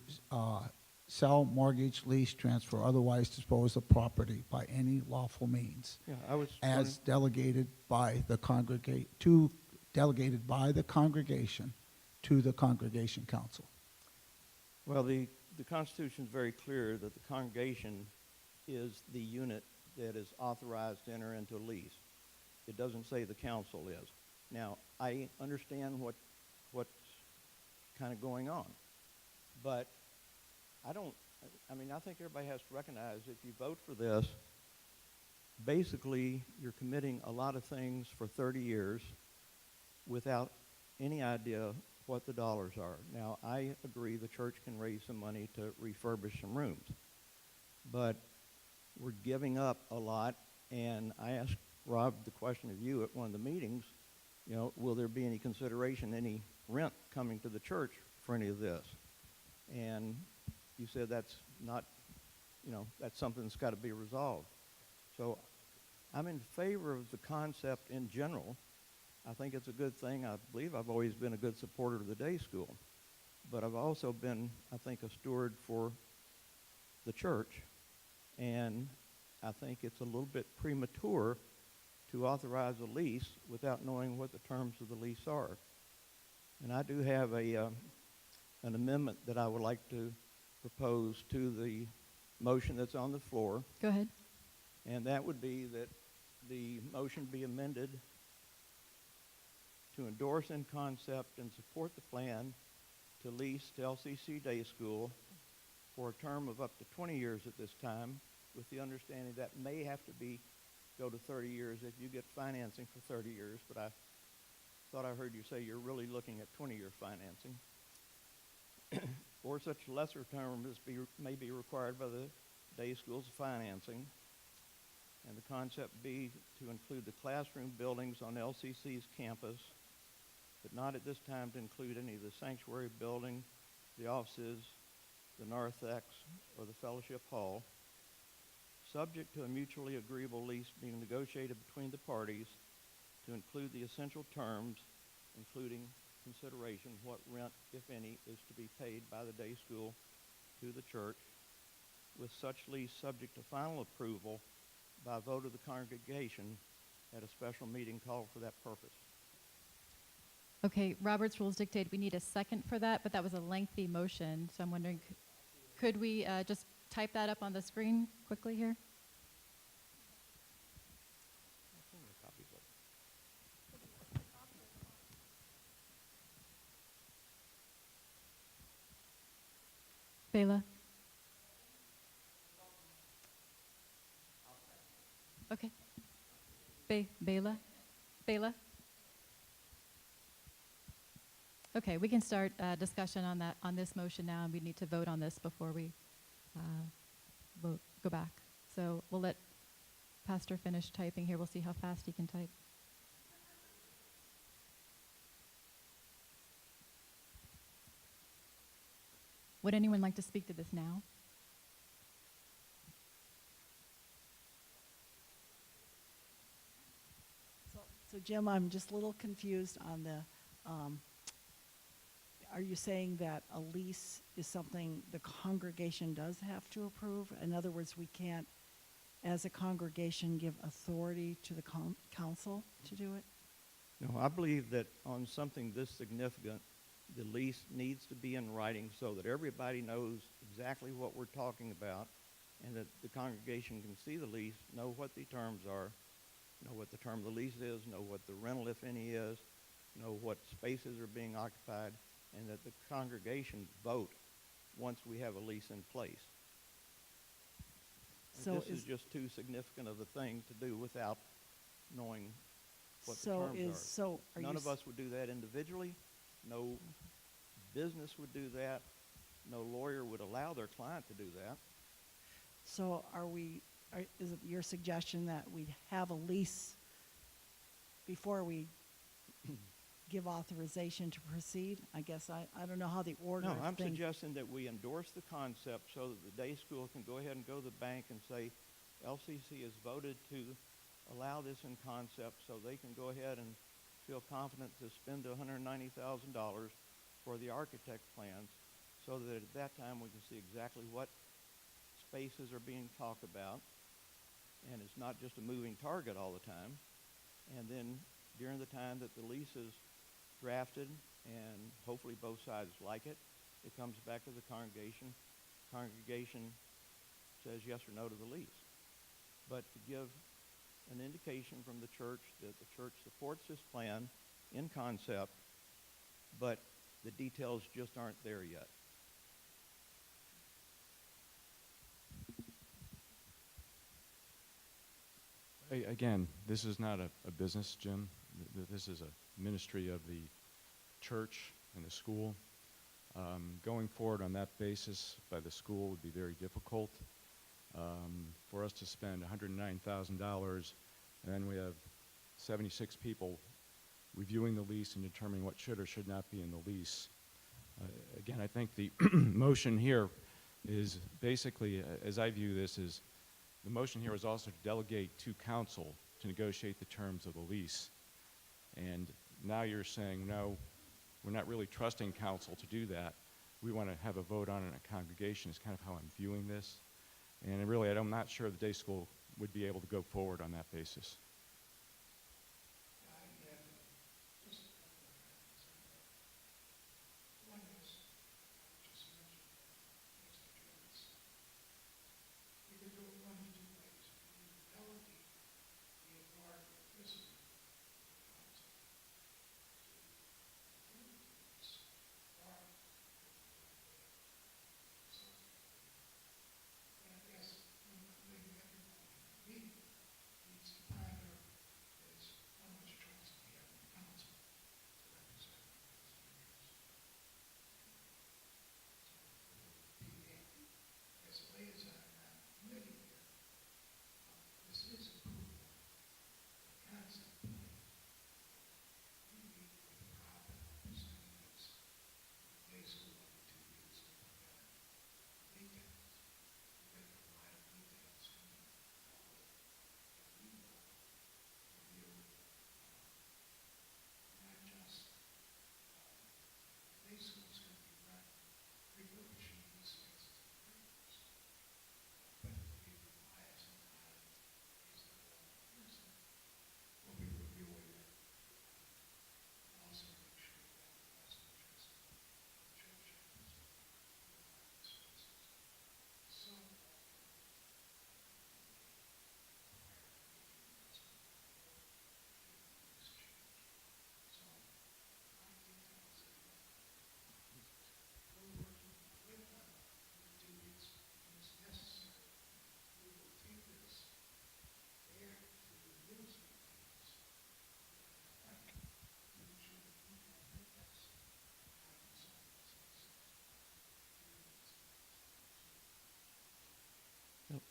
sell, mortgage, lease, transfer, or otherwise dispose of property by any lawful means, Yeah, I was as delegated by the congregation to the Congregation Council. Well, the Constitution is very clear that the congregation is the unit that is authorized to enter into a lease. It doesn't say the council is. Now, I understand what's kind of going on, but I think everybody has to recognize if you vote for this, basically you're committing a lot of things for 30 years without any idea what the dollars are. Now, I agree the church can raise some money to refurbish some rooms, but we're giving up a lot, and I asked Rob the question of you at one of the meetings, will there be any consideration, any rent coming to the church for any of this? And you said that's not, that's something that's got to be resolved. So I'm in favor of the concept in general. I think it's a good thing. I believe I've always been a good supporter of the day school. But I've also been, I think, a steward for the church. And I think it's a little bit premature to authorize a lease without knowing what the terms of the lease are. And I do have an amendment that I would like to propose to the motion that's on the floor. Go ahead. And that would be that the motion be amended to endorse in concept and support the plan to lease to LCC Day School for a term of up to 20 years at this time, with the understanding that may have to go to 30 years if you get financing for 30 years, but I thought I heard you say you're really looking at 20-year financing. Or such lesser term as may be required by the day school's financing. And the concept B, to include the classroom buildings on LCC's campus, but not at this time to include any of the sanctuary building, the offices, the narthex, or the fellowship hall, subject to a mutually agreeable lease being negotiated between the parties to include the essential terms, including consideration what rent, if any, is to be paid by the day school to the church, with such lease subject to final approval by vote of the congregation at a special meeting called for that purpose. Okay, Robert's rules dictate we need a second for that, but that was a lengthy motion, so I'm wondering, could we just type that up on the screen quickly here? Bela? Okay. Bela? Bela? Okay, we can start discussion on this motion now, and we need to vote on this before we go back. So we'll let Pastor finish typing here. We'll see how fast he can type. Would anyone like to speak to this now? So Jim, I'm just a little confused on the, are you saying that a lease is something the congregation does have to approve? In other words, we can't, as a congregation, give authority to the council to do it? No, I believe that on something this significant, the lease needs to be in writing so that everybody knows exactly what we're talking about, and that the congregation can see the lease, know what the terms are, know what the term of the lease is, know what the rental, if any, is, know what spaces are being occupied, and that the congregation vote once we have a lease in place. So this is just too significant of a thing to do without knowing what the terms are. None of us would do that individually. No business would do that. No lawyer would allow their client to do that. So is it your suggestion that we have a lease before we give authorization to proceed? I guess I don't know how the order No, of I'm things. suggesting that we endorse the concept so that the day school can go ahead and go to the bank and say, LCC has voted to allow this in concept, so they can go ahead and feel confident to spend $190,000 for the architect plans, so that at that time we can see exactly what spaces are being talked about, and it's not just a moving target all the time. And then during the time that the lease is drafted, and hopefully both sides like it, it comes back to the congregation. Congregation says yes or no to the lease. But to give an indication from the church that the church supports this plan in concept, but the details just aren't there yet. Again, this is not a business, Jim. This is a ministry of the church and the school. Going forward on that basis by the school would be very difficult. For us to spend $109,000, and then we have 76 people reviewing the lease and determining what should or should not be in the lease. Again, I think the motion here is basically, as I view this, is the motion here is also to delegate to council to negotiate the terms of the lease. And now you're saying, no, we're not really trusting council to do that. We want to have a vote on it in a congregation is kind of how I'm viewing this. And really, I'm not sure the day school would be able to go forward on that basis.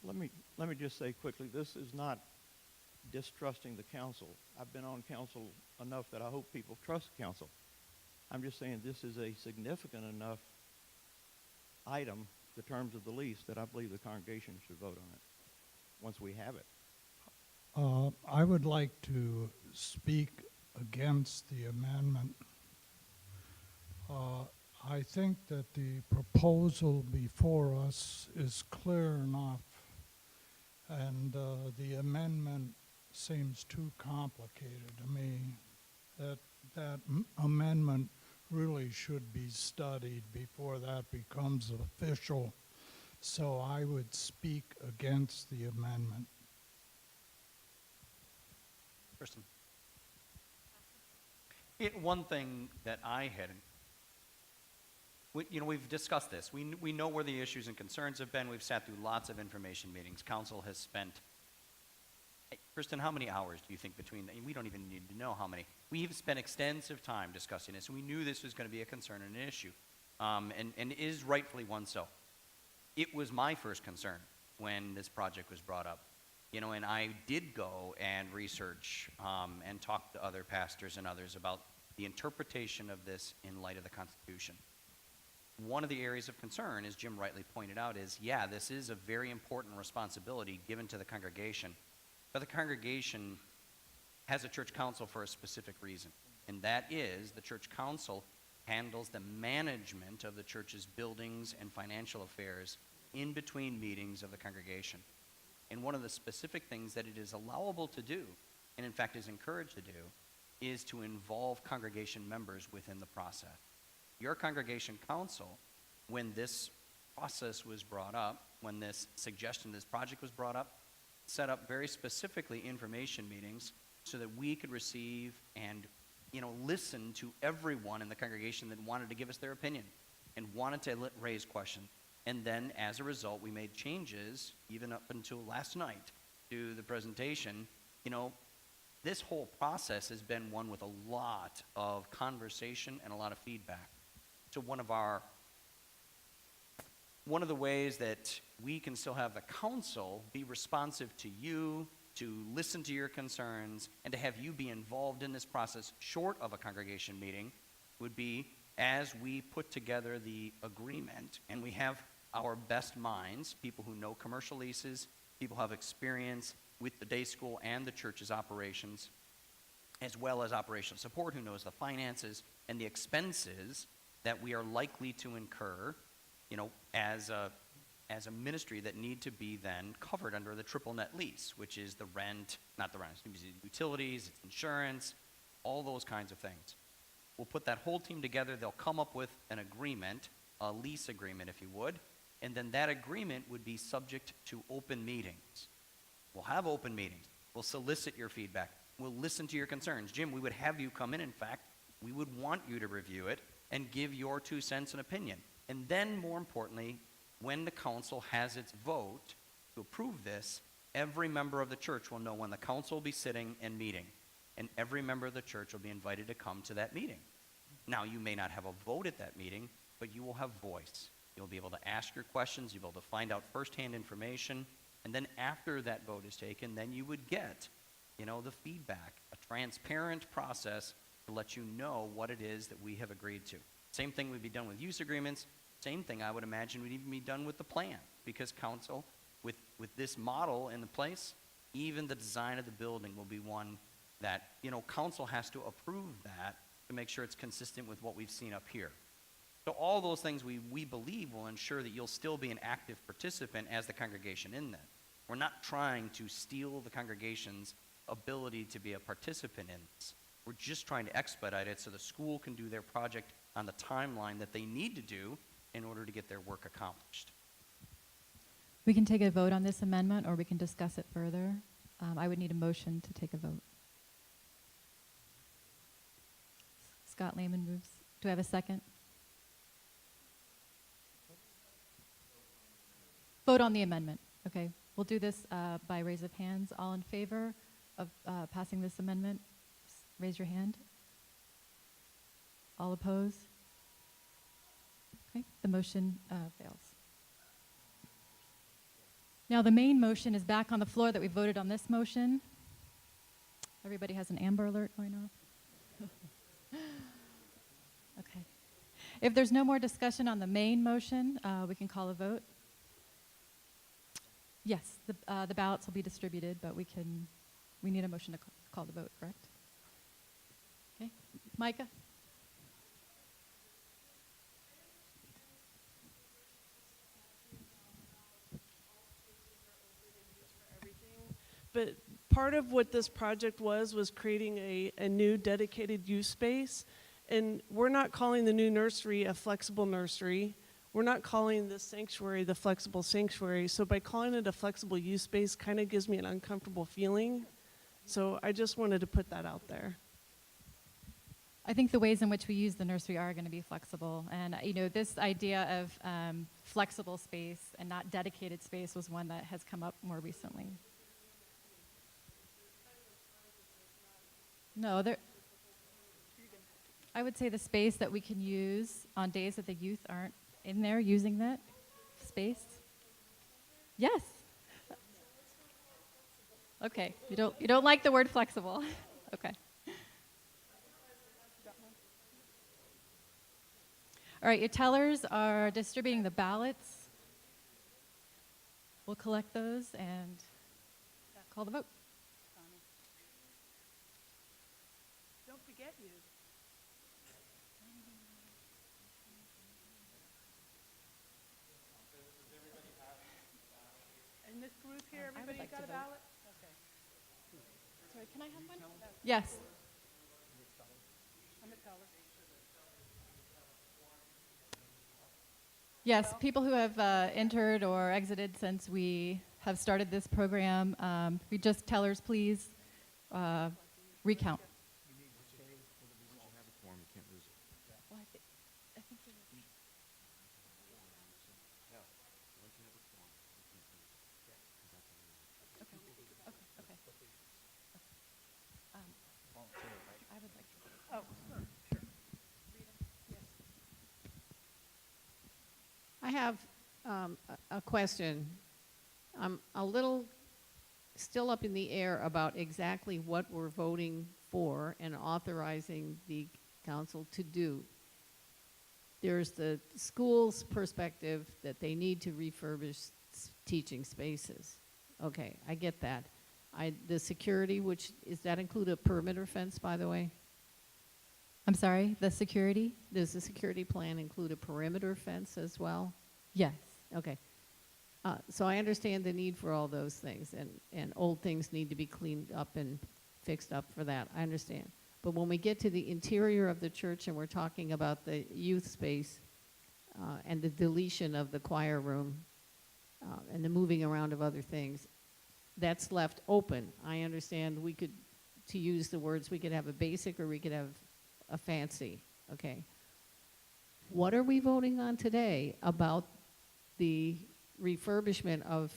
let me just say quickly, this is not distrusting the council. I've been on council enough that I hope people trust council. I'm just saying this is a significant enough item, the terms of the lease, that I believe the congregation should vote on it once we have it. I would like to speak against the amendment. I think that the proposal before us is clear enough, and the amendment seems too complicated to me. That amendment really should be studied before that becomes official. So I would speak against the amendment. Kristen. One thing that I had, we've discussed this. We know where the issues and concerns have been. We've sat through lots of information meetings. Council has spent, Kristen, how many hours do you think between, we don't even need to know how many. We've spent extensive time discussing this. We knew this was going to be a concern and an issue, and is rightfully one so. It was my first concern when this project was brought up. And I did go and research and talk to other pastors and others about the interpretation of this in light of the Constitution. One of the areas of concern, as Jim rightly pointed out, is, yeah, this is a very important responsibility given to the congregation, but the congregation has a church council for a specific reason, and that is the church council handles the management of the church's buildings and financial affairs in between meetings of the congregation. And one of the specific things that it is allowable to do, and in fact is encouraged to do, is to involve congregation members within the process. Your congregation council, when this process was brought up, when this suggestion, this project was brought up, set up very specifically information meetings so that we could receive and listen to everyone in the congregation that wanted to give us their opinion and wanted to raise questions. And then, as a result, we made changes, even up until last night, to the presentation. This whole process has been one with a lot of conversation and a lot of feedback. So one of the ways that we can still have the council be responsive to you, to listen to your concerns, and to have you be involved in this process short of a congregation meeting would be as we put together the agreement, and we have our best minds, people who know commercial leases, people who have experience with the day school and the church's operations, as well as operational support, who knows the finances and the expenses that we are likely to incur, as a ministry that need to be then covered under the triple net lease, which is the rent, not the rent, it's utilities, it's insurance, all those kinds of things. We'll put that whole team together. They'll come up with an agreement, a lease agreement, if you would, and then that agreement would be subject to open meetings. We'll have open meetings. We'll solicit your feedback. We'll listen to your concerns. Jim, we would have you come in. In fact, we would want you to review it and give your 2 cents and opinion. And then, more importantly, when the council has its vote to approve this, every member of the church will know when the council will be sitting and meeting, and every member of the church will be invited to come to that meeting. Now, you may not have a vote at that meeting, but you will have voice. You'll be able to ask your questions, you'll be able to find out firsthand information, and then after that vote is taken, then you would get, the feedback, a transparent process to let you know what it is that we have agreed to. Same thing would be done with use agreements. Same thing I would imagine would even be done with the plan, because council, with this model in place, even the design of the building will be one that, council has to approve that to make sure it's consistent with what we've seen up here. So all those things we believe will ensure that you'll still be an active participant as the congregation in that. We're not trying to steal the congregation's ability to be a participant in this. We're just trying to expedite it so the school can do their project on the timeline that they need to do in order to get their work accomplished. We can take a vote on this amendment, or we can discuss it further. I would need a motion to take a vote. Scott Lehman moves. Do I have a second? Vote on the amendment. Okay. We'll do this by raise of hands. All in favor of passing this amendment, raise your hand. All opposed? Okay. The motion fails. Now, the main motion is back on the floor that we voted on this motion. Everybody has an Amber Alert going off? Okay. If there's no more discussion on the main motion, we can call a vote. Yes, the ballots will be distributed, but we need a motion to call the vote, correct? Okay. Micah? But part of what this project was creating a new dedicated youth space. And we're not calling the new nursery a flexible nursery. We're not calling this sanctuary the flexible sanctuary. So by calling it a flexible youth space kind of gives me an uncomfortable feeling. So I just wanted to put that out there. I think the ways in which we use the nursery are going to be flexible. And, this idea of flexible space and not dedicated space was one that has come up more recently. No, I would say the space that we can use on days that the youth aren't in there using that space. Yes. Okay. You don't like the word flexible. Okay. All right, your tellers are distributing the ballots. We'll collect those and call the vote. Don't forget you. And Miss Ruth here, everybody like got to a vote. ballot? Okay. Sorry, can I have one? Yes. I'm a teller. Yes, people who have entered or exited since we have started this program, we just tellers, please recount. Well, I think I would like to. Oh, sure. I have a question. I'm a little still up in the air about exactly what we're voting for and authorizing the council to do. There's the school's perspective that they need to refurbish teaching spaces. Okay, I get that. The security, does that include a perimeter fence, by the way? I'm sorry, the security? Does the security plan include a perimeter fence as well? Yes. Okay. So I understand the need for all those things, and old things need to be cleaned up and fixed up for that. I understand. But when we get to the interior of the church and we're talking about the youth space and the deletion of the choir room and the moving around of other things, that's left open. I understand to use the words, we could have a basic or we could have a fancy, okay? What are we voting on today about the refurbishment of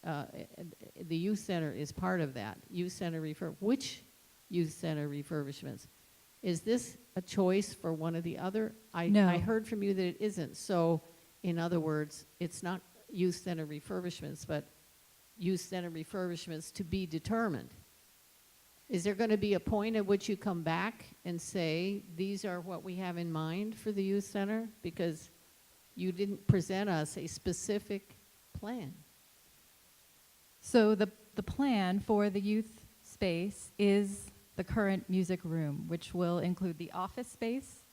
the youth center is part of that. Youth center which youth center refurbishments? Is this a choice for one or the other? No. I heard from you that it isn't. So in other words, it's not youth center refurbishments, but youth center refurbishments to be determined. Is there going to be a point at which you come back and say, these are what we have in mind for the youth center? Because you didn't present us a specific plan. So the plan for the youth space is the current music room, which will include the office space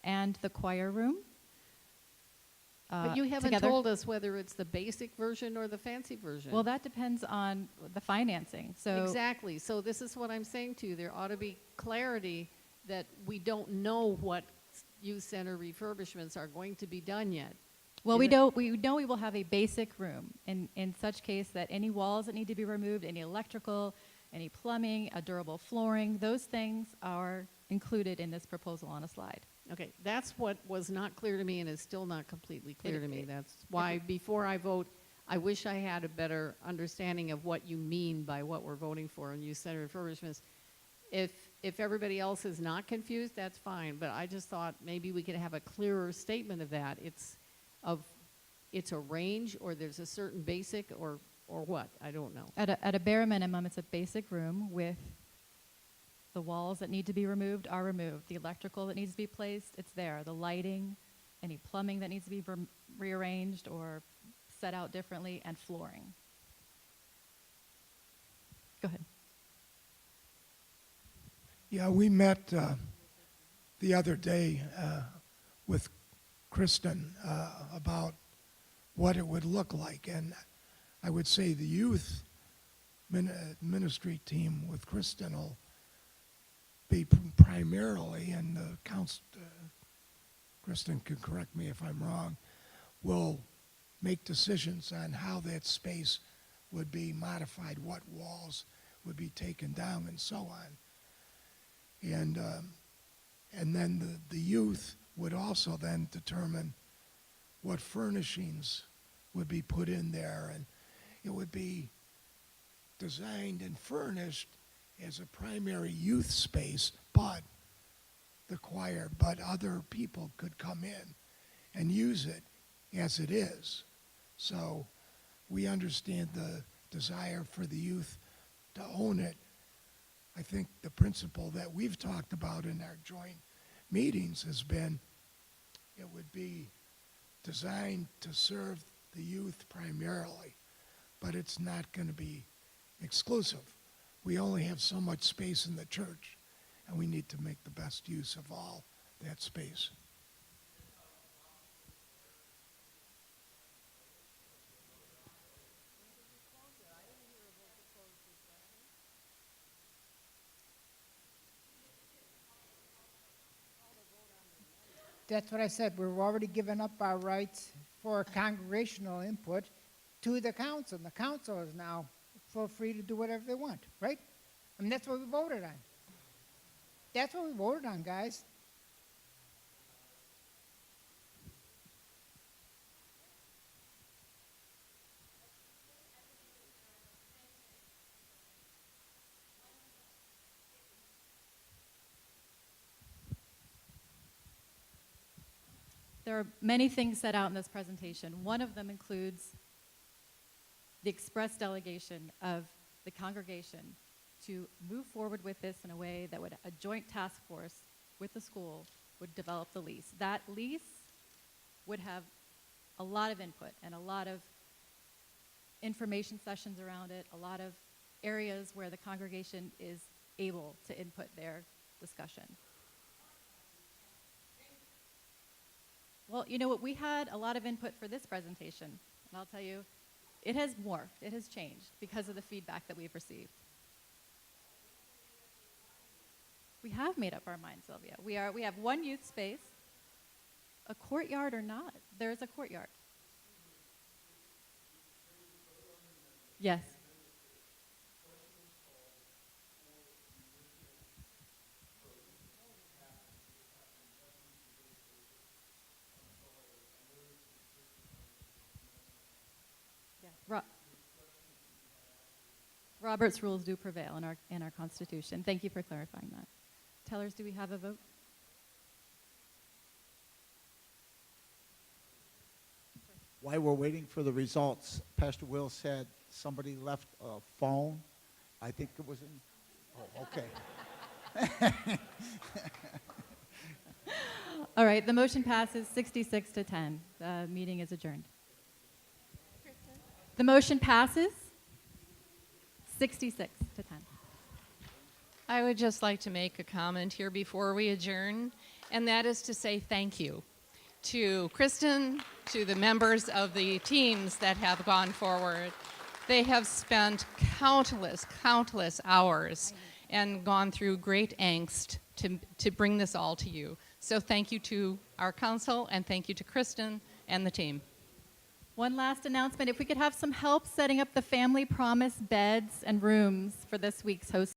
and the choir room. But you haven't together. told us whether it's the basic version or the fancy version. Well, that depends on the financing. So exactly. So this is what I'm saying to you. There ought to be clarity that we don't know what youth center refurbishments are going to be done yet. Well, we know we will have a basic room in such case that any walls that need to be removed, any electrical, any plumbing, a durable flooring, those things are included in this proposal on a slide. Okay, that's what was not clear to me and is still not completely clear to me. That's why before I vote, I wish I had a better understanding of what you mean by what we're voting for in youth center refurbishments. If everybody else is not confused, that's it's a range, or there's a certain basic, or what? I don't know. At a bare minimum, it's a basic room with the walls that need to be removed are removed. The electrical that needs to be placed, it's there. The lighting, any plumbing that needs to be rearranged or set out differently, and flooring. Go ahead. Yeah, we met the other day with Kristen about what it would look like, and I would say the youth ministry team with Kristen will be primarily, and Kristen can correct me if I'm wrong, will make decisions on how that space would be modified, what walls would be taken down, and so on. And then the youth would also then determine what furnishings would be put in there, and it would be designed and furnished as a primary youth space, but other people could come in and use it as it is. So we understand the desire for the youth to own it. I think the principle that we've talked about in our joint meetings has been it would be designed to serve the youth primarily, but it's not going to be exclusive. We only have so much space in the church, and we need to make the best use of all that space. That's what I said. We've already given up our rights for congregational input to the council. And the council is now feel free to do whatever they want, right? I mean, that's what we voted on. That's what we voted on, guys. There are many things set out in this presentation. One of them includes the express delegation of the congregation to move forward with this in a way that would a joint task force with the school would develop the lease. That lease would have a lot of input and a lot of information sessions around it, a lot of areas where the congregation is able to input their discussion. Well, you know what, we had a lot of input for this presentation, and I'll tell you, it has morphed, it has changed because of the feedback that we've received. We have made up our minds, Sylvia. We have one youth space, a courtyard or not. There is a courtyard. Yes. Robert's rules do prevail in our Constitution. Thank you for clarifying that. Tellers, do we have a vote? While we're waiting for the results, Pastor Will said somebody left a phone. I think it was in. Oh, okay. All right, the motion passes 66-10. The meeting is adjourned. The motion passes 66-10. I would just like to make a comment here before we adjourn, and that is to say thank you to Kristen, to the members of the teams that have gone forward. They have spent countless hours and gone through great angst to bring this all to you. So thank you to our council, and thank you to Kristen and the team. One last announcement. If we could have some help setting up the Family Promise beds and rooms for this week's host